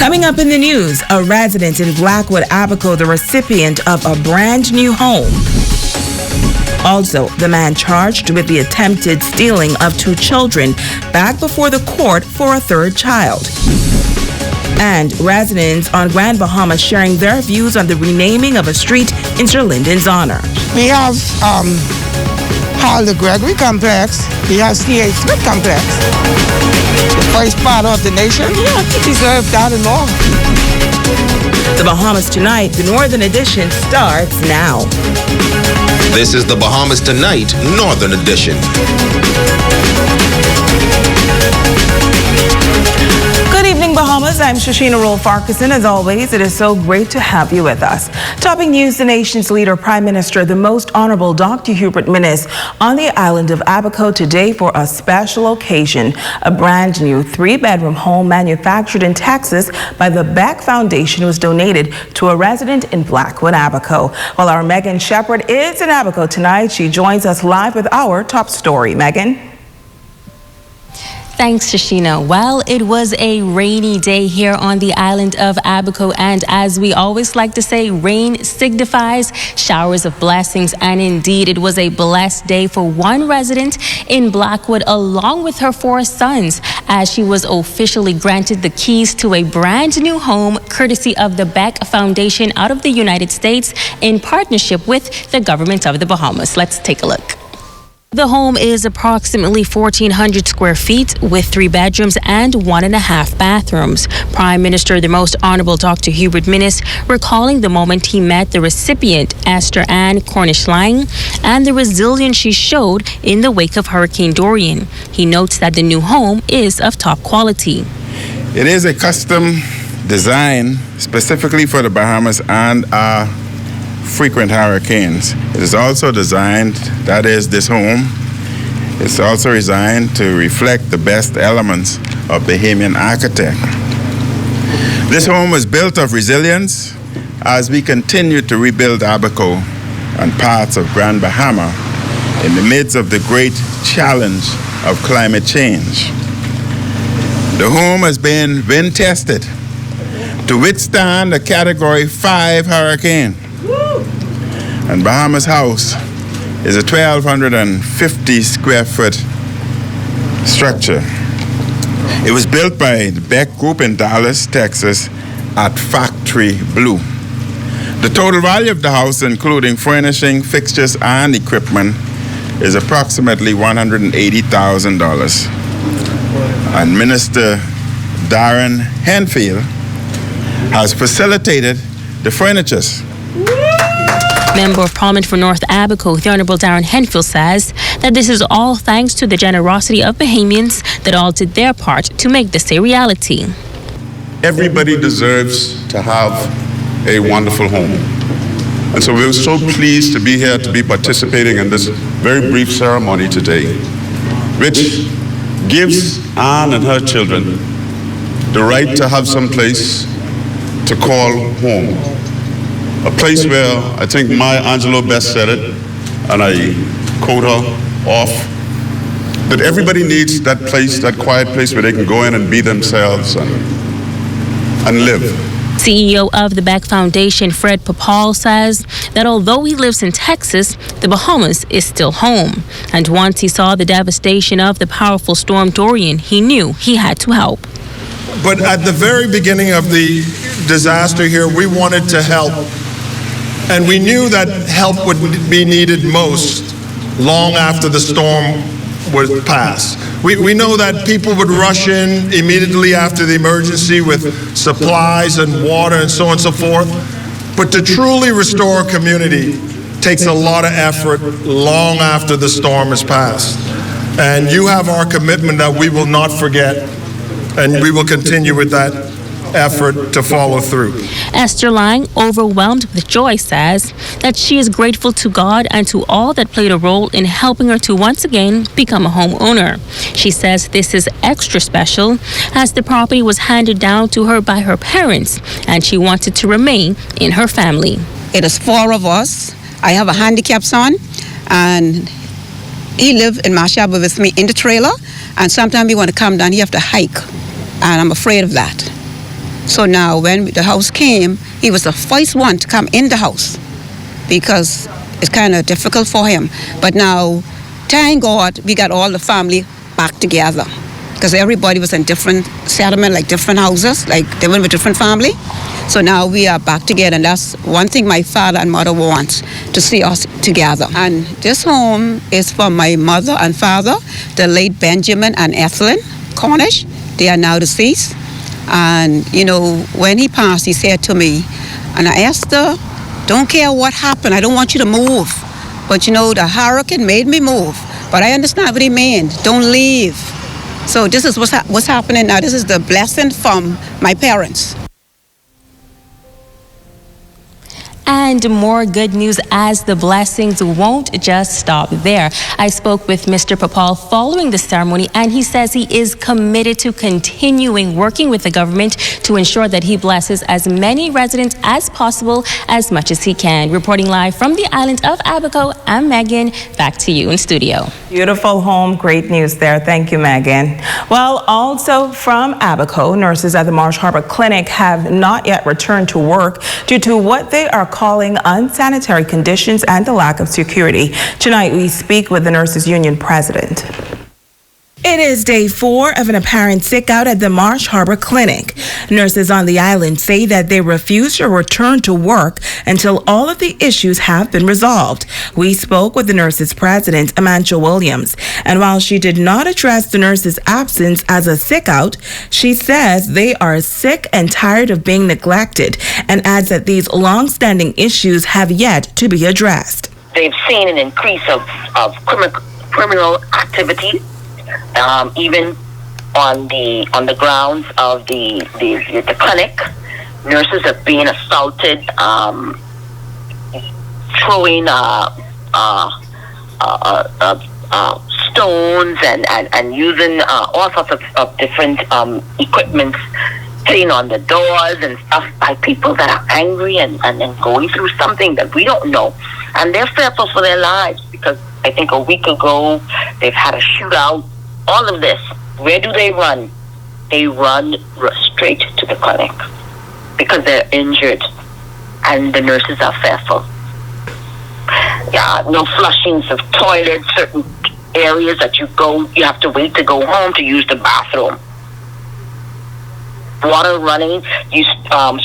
Coming up in the news, a resident in Blackwood, Abaco, the recipient of a brand new home. Also, the man charged with the attempted stealing of 2 children back before the court for a 3rd child. And residents on Grand Bahamas sharing their views on the renaming of a street in Sir Lyndon's honor. We have Hall the Gregory Complex. We have C.A. Smith Complex. The first part of the nation, deserve that and more. The Bahamas Tonight, the Northern Edition, starts now. This is the Bahamas Tonight, Northern Edition. Good evening, Bahamas. I'm Shoshana Roll-Farquharson. As always, it is so great to have you with us. Topping news, the nation's leader, Prime Minister, the Most Honorable Dr. Hubert Minnis, on the island of Abaco today for a special occasion. A brand new 3-bedroom home manufactured in Texas by the Beck Foundation was donated to a resident in Blackwood, Abaco. While our Megan Shepard is in Abaco tonight, she joins us live with our top story. Megan? Thanks, Shoshana. Well, it was a rainy day here on the island of Abaco, and as we always like to say, rain signifies showers of blessings, and indeed it was a blessed day for one resident in Blackwood along with her 4 sons, as she was officially granted the keys to a brand new home courtesy of the Beck Foundation out of the United States in partnership with the government of the Bahamas. Let's take a look. The home is approximately 1,400 square feet with 3 bedrooms and 1.5 bathrooms. Prime Minister, the Most Honorable Dr. Hubert Minnis, recalling the moment he met the recipient, Esther Ann Cornish-Lang, and the resilience she showed in the wake of Hurricane Dorian. He notes that the new home is of top quality. It is a custom design specifically for the Bahamas and frequent hurricanes. It is also designed, that is this home, it's also designed to reflect the best elements of Bahamian architect. This home was built of resilience as we continue to rebuild Abaco and parts of Grand Bahama in the midst of the great challenge of climate change. The home has been wind tested to withstand a Category 5 hurricane. And Bahamas House is a 1,250 square foot structure. It was built by the Beck Group in Dallas, Texas at Factory Blue. The total value of the house, including furnishing, fixtures, and equipment, is approximately $180,000. And Minister Darren Henfield has facilitated the furnitures. Member of Parliament for North Abaco, the Honourable Darren Henfield, says that this is all thanks to the generosity of Bahamians that all did their part to make this a reality. Everybody deserves to have a wonderful home. And so we're so pleased to be here, to be participating in this very brief ceremony today, which gives Anne and her children the right to have some place to call home. A place where I think Maya Angelou best said it, and I quote her off, that everybody needs that place, that quiet place where they can go in and be themselves and live. CEO of the Beck Foundation, Fred Papal, says that although he lives in Texas, the Bahamas is still home. And once he saw the devastation of the powerful storm Dorian, he knew he had to help. But at the very beginning of the disaster here, we wanted to help. And we knew that help would be needed most long after the storm was past. We know that people would rush in immediately after the emergency with supplies and water and so on and so forth. But to truly restore a community takes a lot of effort long after the storm has passed. And you have our commitment that we will not forget, and we will continue with that effort to follow through. Esther Lang, overwhelmed with joy, says that she is grateful to God and to all that played a role in helping her to once again become a homeowner. She says this is extra special as the property was handed down to her by her parents and she wanted to remain in her family. It is 4 of us. I have a handicapped son and he lives in Mashaba with me in the trailer, and sometimes he want to come down, he have to hike, and I'm afraid of that. So now when the house came, he was the first one to come in the house because it's kind of difficult for him. But now, thank God, we got all the family back together because everybody was in different settlement, like different houses, like they went with different family. So now we are back together, and that's one thing my father and mother want, to see us together. And this home is for my mother and father, the late Benjamin and Ethelyn Cornish. They are now deceased. And, you know, when he passed, he said to me, and I asked her, don't care what happened, I don't want you to move. But, you know, the hurricane made me move. But I understand what he meant, don't leave. So this is what's happening now. This is the blessing from my parents. And more good news, as the blessings won't just stop there. I spoke with Mr. Papal following the ceremony, and he says he is committed to continuing working with the government to ensure that he blesses as many residents as possible, as much as he can. Reporting live from the island of Abaco, I'm Megan. Back to you in studio. Beautiful home. Great news there. Thank you, Megan. Well, also from Abaco, nurses at the Marsh Harbor Clinic have not yet returned to work due to what they are calling unsanitary conditions and the lack of security. Tonight, we speak with the Nurses Union president. It is day 4 of an apparent sickout at the Marsh Harbor Clinic. Nurses on the island say that they refuse to return to work until all of the issues have been resolved. We spoke with the nurses president, Amanda Williams, and while she did not address the nurses' absence as a sickout, she says they are sick and tired of being neglected, and adds that these long-standing issues have yet to be addressed. They've seen an increase of criminal activity. Even on the grounds of the clinic, nurses are being assaulted, throwing stones and using all sorts of different equipment, hitting on the doors and stuff by people that are angry and going through something that we don't know, and they're fearful for their lives because I think a week ago they've had a shootout. All of this, where do they run? They run straight to the clinic because they're injured and the nurses are fearful. Yeah, no flushings of toilets, certain areas that you have to wait to go home to use the bathroom. Water running,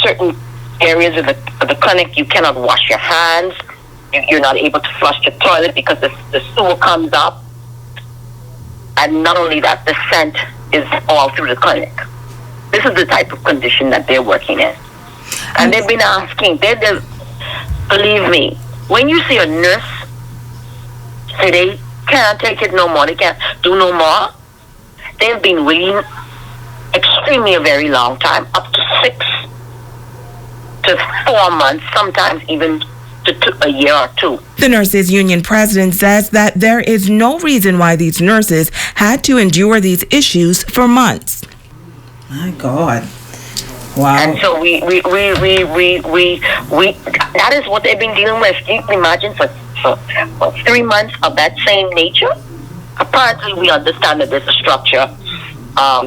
certain areas of the clinic you cannot wash your hands. You're not able to flush the toilet because the sewer comes up. And not only that, the scent is all through the clinic. This is the type of condition that they're working in. And they've been asking, believe me, when you see a nurse say they can't take it no more, they can't do no more, they've been waiting extremely a very long time, up to 6 to 4 months, sometimes even to a year or 2. The Nurses Union president says that there is no reason why these nurses had to endure these issues for months. My God. Wow. And so we that is what they've been dealing with. You can imagine for 3 months of that same nature. Apparently we understand that there's a structure.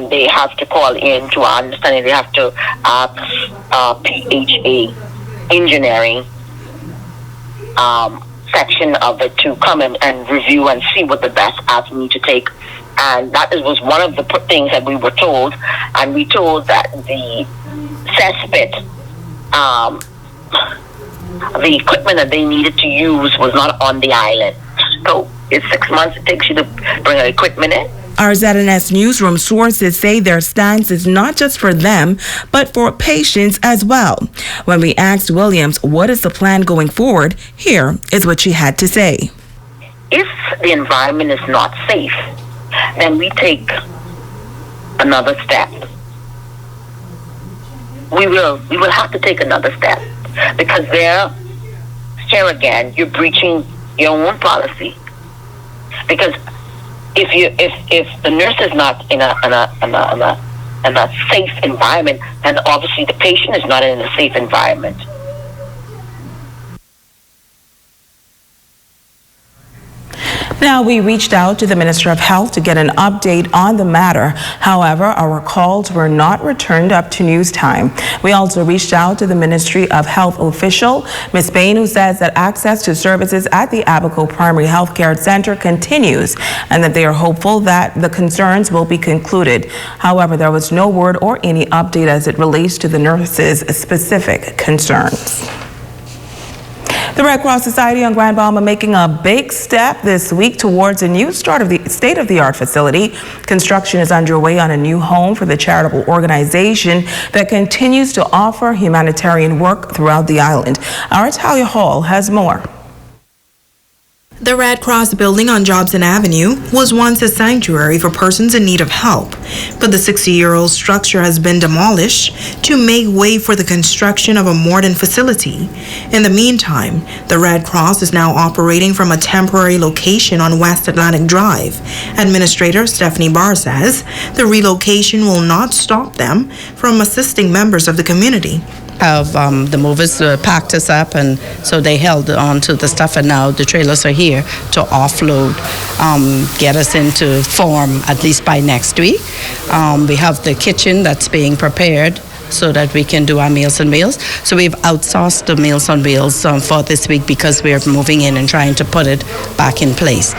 They have to call in, to our understanding, they have to ask PHA Engineering section of it to come and review and see what the best avenue to take. And that was one of the things that we were told. And we told that the cesspit, the equipment that they needed to use was not on the island. So it's 6 months it takes you to bring the equipment in. Our ZNS newsroom sources say their stance is not just for them, but for patients as well. When we asked Williams what is the plan going forward, here is what she had to say. If the environment is not safe, then we take another step. We will have to take another step because here again, you're breaching your own policy. Because if the nurse is not in a safe environment, then obviously the patient is not in a safe environment. Now, we reached out to the Minister of Health to get an update on the matter. However, our calls were not returned up to news time. We also reached out to the Ministry of Health official, Ms. Bain, who says that access to services at the Abaco Primary Health Care Center continues and that they are hopeful that the concerns will be concluded. However, there was no word or any update as it relates to the nurses' specific concerns. The Red Cross Society on Grand Bahama making a big step this week towards a new start of the state-of-the-art facility. Construction is underway on a new home for the charitable organization that continues to offer humanitarian work throughout the island. Our Talia Hall has more. The Red Cross building on Jobson Avenue was once a sanctuary for persons in need of help, but the 60-year-old structure has been demolished to make way for the construction of a modern facility. In the meantime, the Red Cross is now operating from a temporary location on West Atlantic Drive. Administrator Stephanie Barr says the relocation will not stop them from assisting members of the community. The movers packed us up, and so they held on to the stuff, and now the trailers are here to offload, get us into form at least by next week. We have the kitchen that's being prepared so that we can do our Meals on Wheels. So we've outsourced the Meals on Wheels for this week because we're moving in and trying to put it back in place.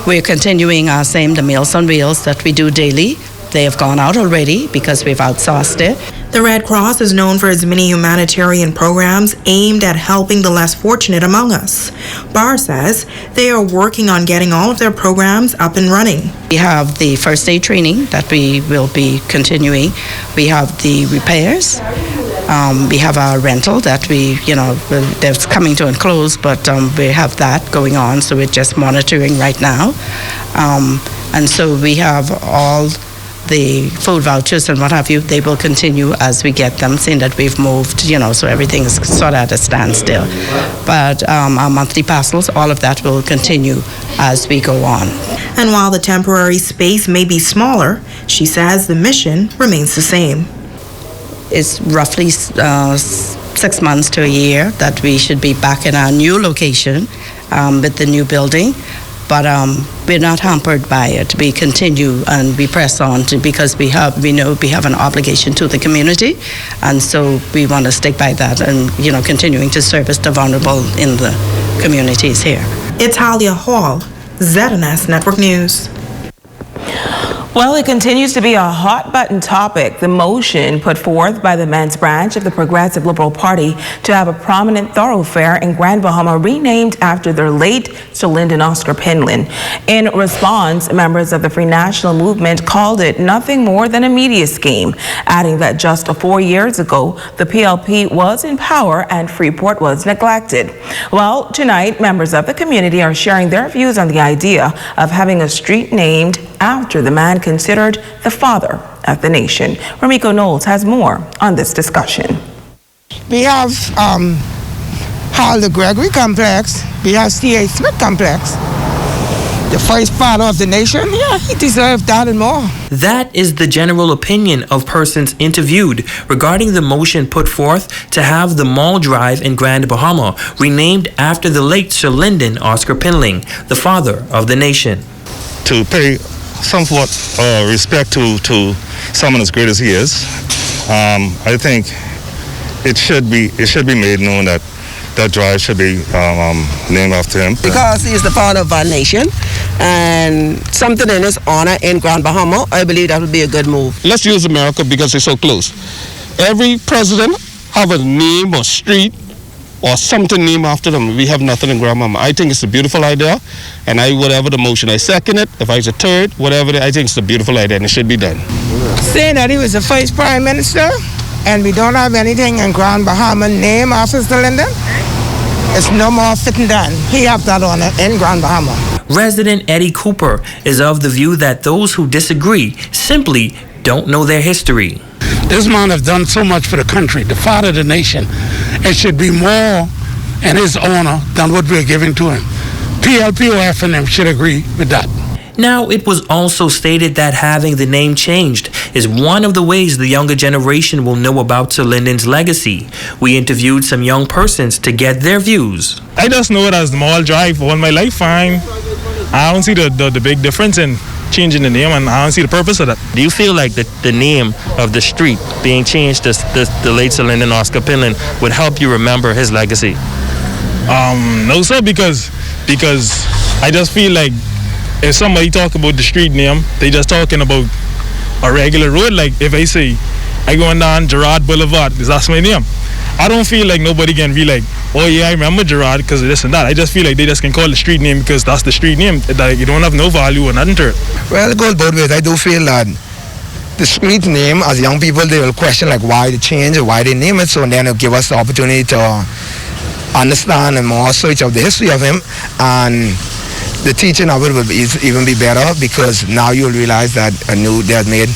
We're continuing the Meals on Wheels that we do daily. They have gone out already because we've outsourced it. The Red Cross is known for its many humanitarian programs aimed at helping the less fortunate among us. Barr says they are working on getting all of their programs up and running. We have the first aid training that we will be continuing. We have the repairs. We have our rental that that's coming to a close, but we have that going on, so we're just monitoring right now. And so we have all the food vouchers and what have you. They will continue as we get them, seeing that we've moved, so everything is sort of at a standstill. But our monthly parcels, all of that will continue as we go on. And while the temporary space may be smaller, she says the mission remains the same. It's roughly 6 months to a year that we should be back in our new location with the new building. But we're not hampered by it. We continue and we press on because we know we have an obligation to the community, and so we want to stick by that and continuing to service the vulnerable in the communities here. It's Talia Hall, ZNS Network News. Well, it continues to be a hot-button topic, the motion put forth by the men's branch of the Progressive Liberal Party to have a prominent thoroughfare in Grand Bahama renamed after their late Sir Lyndon Oscar Penlin. In response, members of the Free National Movement called it nothing more than a media scheme, adding that just 4 years ago, the PLP was in power and Freeport was neglected. Well, tonight, members of the community are sharing their views on the idea of having a street named after the man considered the father of the nation. Ramiko Knowles has more on this discussion. We have the Gregory Complex. We have C.A. Smith Complex. The first father of the nation, he deserved that and more. That is the general opinion of persons interviewed regarding the motion put forth to have the Mall Drive in Grand Bahama renamed after the late Sir Lyndon Oscar Penlin, the father of the nation. To pay somewhat respect to someone as great as he is, I think it should be made known that that drive should be named after him. Because he's the father of our nation and something in his honor in Grand Bahama, I believe that would be a good move. Let's use America because it's so close. Every president have a name or street or something named after them. We have nothing in Grand Bahama. I think it's a beautiful idea, and whatever the motion, I second it. If I was a third, whatever, I think it's a beautiful idea and it should be done. Saying that he was the first prime minister and we don't have anything in Grand Bahama named after Sir Lyndon, it's no more fitting than he have that honor in Grand Bahama. Resident Eddie Cooper is of the view that those who disagree simply don't know their history. This man has done so much for the country, the father of the nation. It should be more in his honor than what we're giving to him. PLP or FNM should agree with that. Now, it was also stated that having the name changed is one of the ways the younger generation will know about Sir Lyndon's legacy. We interviewed some young persons to get their views. I just know it as the Mall Drive all my life. I don't see the big difference in changing the name, and I don't see the purpose of that. Do you feel like the name of the street being changed to the late Sir Lyndon Oscar Pinland would help you remember his legacy? No, sir, because I just feel like if somebody talk about the street name, they just talking about a regular road. Like if I say I going down Gerard Boulevard, that's my name. I don't feel like nobody can be like, oh yeah, I remember Gerard because of this and that. I just feel like they just can call the street name because that's the street name. Like you don't have no value or nothing to it. Well, it goes both ways. I do feel that the street name, as young people, they will question like why the change or why they name it. So then it'll give us the opportunity to understand and more search of the history of him, and the teaching of it will even be better because now you'll realize that they had made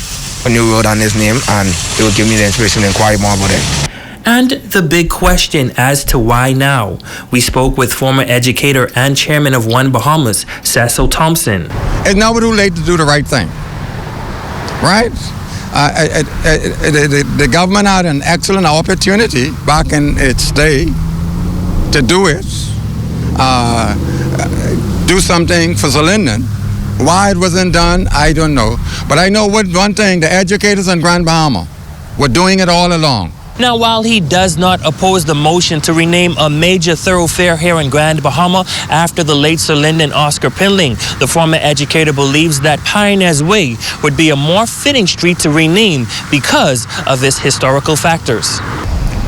a new road on his name, and it will give me the inspiration to inquire more about it. And the big question as to why now. We spoke with former educator and chairman of One Bahamas, Cecil Thompson. It's never too late to do the right thing, right? The government had an excellent opportunity back in its day to do it, do something for Sir Lyndon. Why it wasn't done, I don't know. But I know one thing, the educators in Grand Bahama were doing it all along. Now, while he does not oppose the motion to rename a major thoroughfare here in Grand Bahama after the late Sir Lyndon Oscar Pinland, the former educator believes that Pioneer's Way would be a more fitting street to rename because of its historical factors.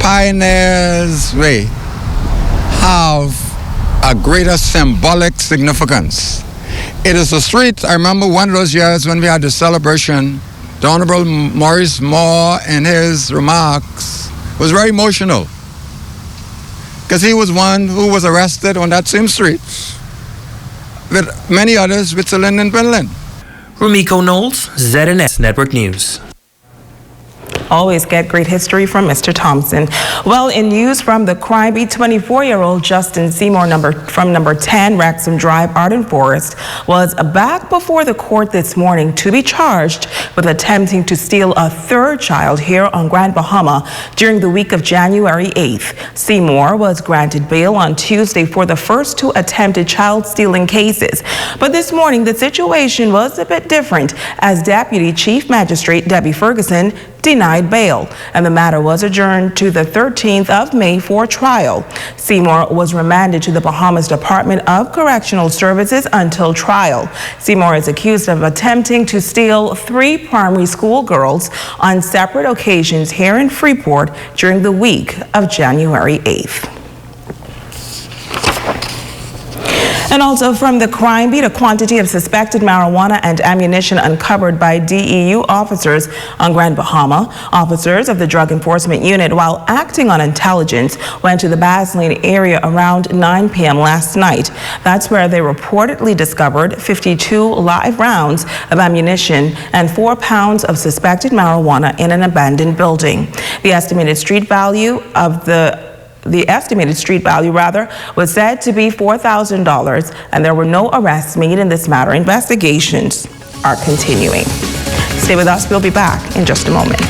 Pioneer's Way have a greater symbolic significance. It is a street, I remember one of those years when we had the celebration, the Honorable Maurice Moore in his remarks was very emotional because he was one who was arrested on that same street with many others with Sir Lyndon Pinland. Rumiko Knowles, ZNS Network News. Always get great history from Mr. Thompson. Well, in news from the crime beat, 24-year-old Justin Seymour from number 10 Wrexham Drive, Arden Forest, was back before the court this morning to be charged with attempting to steal a third child here on Grand Bahama during the week of January 8th. Seymour was granted bail on Tuesday for the first two attempted child stealing cases. But this morning, the situation was a bit different as Deputy Chief Magistrate Debbie Ferguson denied bail, and the matter was adjourned to the 13th of May for trial. Seymour was remanded to the Bahamas Department of Correctional Services until trial. Seymour is accused of attempting to steal 3 primary school girls on separate occasions here in Freeport during the week of January 8th. And also from the crime beat, a quantity of suspected marijuana and ammunition uncovered by DEU officers on Grand Bahama. Officers of the Drug Enforcement Unit, while acting on intelligence, went to the Baseline area around 9 p.m. last night. That's where they reportedly discovered 52 live rounds of ammunition and 4 pounds of suspected marijuana in an abandoned building. The estimated street value was said to be $4,000, and there were no arrests made in this matter. Investigations are continuing. Stay with us. We'll be back in just a moment.